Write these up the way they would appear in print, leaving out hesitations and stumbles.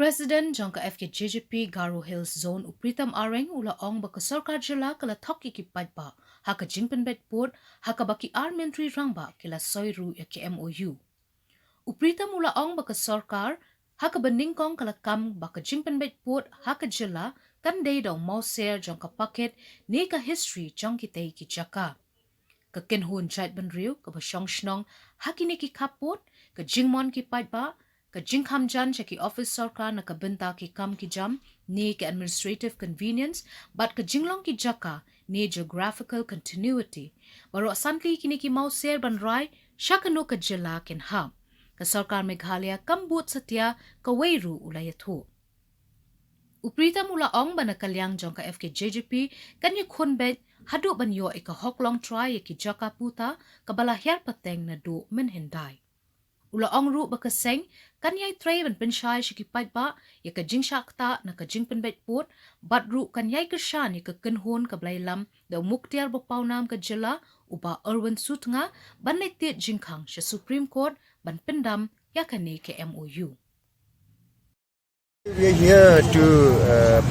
President jangka FKJGP Garo Hills Zone upritam areng ula ong baka sorkar jylla kala thok ki paidbah haka jingpynbeit port haka baki armentry rangba kila soiru ya ke MOU. Upritam ula ong baka sorkar haka beningkong kala kam baka jingpynbeit port haka jylla kan day daw mauser jangka paket ne ka history jangki tei ki jaka. Ka kenhun jait benriu ka basyong shnong hakini ki kapot ka jingmon ki paidbah ka jingham jan ki office sorkar na kabenta ki kam ki jam ne ki administrative convenience but ka jinglong ki jaka ne geographical continuity baro asantli kini ki mauser ban rai shakano ka jylla ken ha ka sorkar Meghalaya kambut satya ka weiru ulayatho uprita mula ong banakalyang jong ka FKJGP kanya khunbet hadu banyo ika hoklong try ki jaka puta kabala her pateng na do menhendai ula ong ru bakaseng kanyai tray ban penshai shiki paidbah ya ka jingshakta na ka jingpynbeit port bat ru kanyai kershan ya ka kenhon ka blailam da muktiar bapawnam ka jylla uba urban sutnga ban letit jingkhang sha Supreme Court ban pendam ya kane ke MOU. We are here to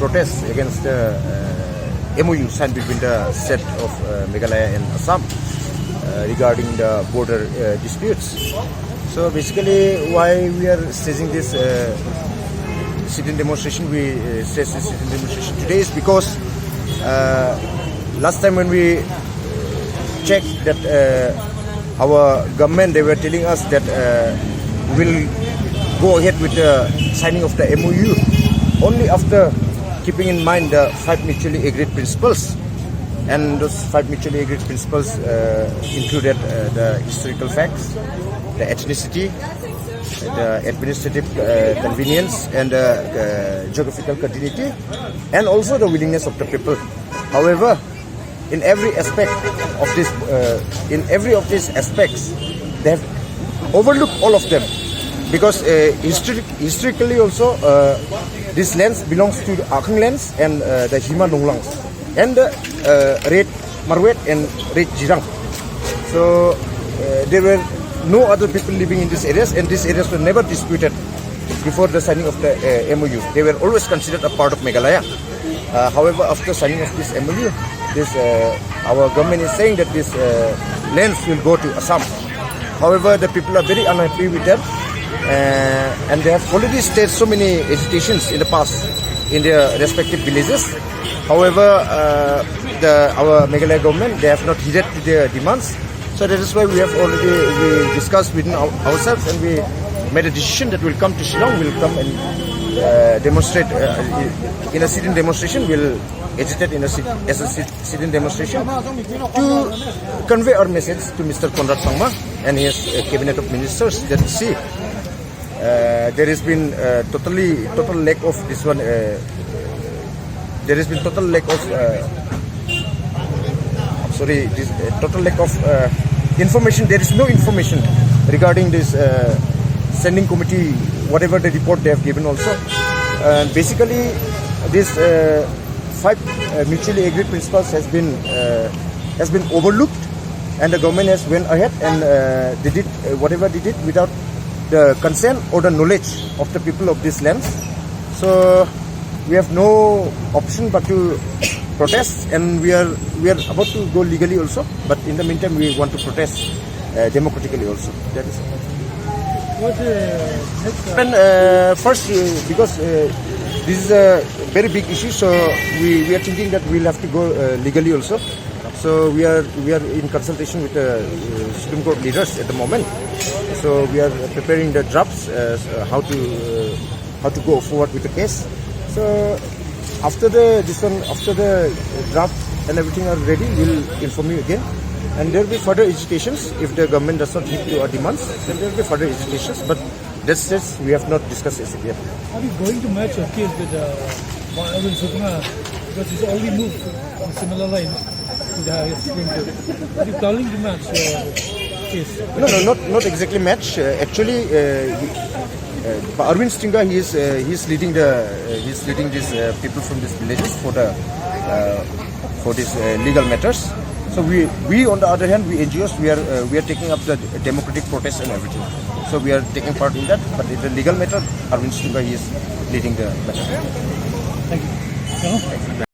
protest against the MOU signed between the state of Meghalaya and Assam regarding the border disputes. So basically, why we are staging this sit-in demonstration? We staged this sit-in demonstration today is because last time when we checked that our government, they were telling us that we'll go ahead with the signing of the MOU only after keeping in mind the 5 mutually agreed principles. And those 5 mutually agreed principles included the historical facts, the ethnicity, the administrative convenience, and the geographical continuity, and also the willingness of the people. However, in every aspect of this, in every of these aspects, they have overlooked all of them, because historically also this lands belongs to the Akhang lands and the Hima Nonglangs and the Red Marwet and Red Jirang. So there were no other people living in these areas, and these areas were never disputed before the signing of the MOU. They were always considered a part of Meghalaya. However, after signing of this MOU, our government is saying that these lands will go to Assam. However, the people are very unhappy with that, and they have already staged so many agitations in the past in their respective villages. However, our Meghalaya government, they have not heeded to their demands. So that is why we discussed within ourselves, and we made a decision that we'll come to Shillong, we'll come and demonstrate in a sit-in demonstration. We'll agitate as a sit-in demonstration to convey our message to Mr. Conrad Sangma and his cabinet of ministers that see there has been total lack of this one. There has been total lack of total lack of information. There is no information regarding this standing committee, whatever the report they have given also. Basically, this 5 mutually agreed principles has been overlooked, and the government has went ahead and they did whatever they did without the consent or the knowledge of the people of these lands. So we have no option but to protest, and we are about to go legally also, but in the meantime we want to protest democratically also. That is first, because this is a very big issue, so we are thinking that we'll have to go legally also. So we are in consultation with the Supreme Court leaders at the moment. So we are preparing the drafts how to go forward with the case. So after the draft and everything are ready, we'll inform you again. And there will be further agitations if the government does not heed to our demands. Then there will be further agitations, but that's just we have not discussed it yet. Are you going to match your case with Arvind Sukma, because he's already moved on similar line to the Supreme Court? Are you planning to match your case? No, not exactly match. Actually, Arvind Stinga, he is leading these people from these villages for the for these legal matters. So we on the other hand, we NGOs, we are taking up the democratic protest and everything. So we are taking part in that. But in the legal matter, Arvind Stuga is leading the matter. Thank you.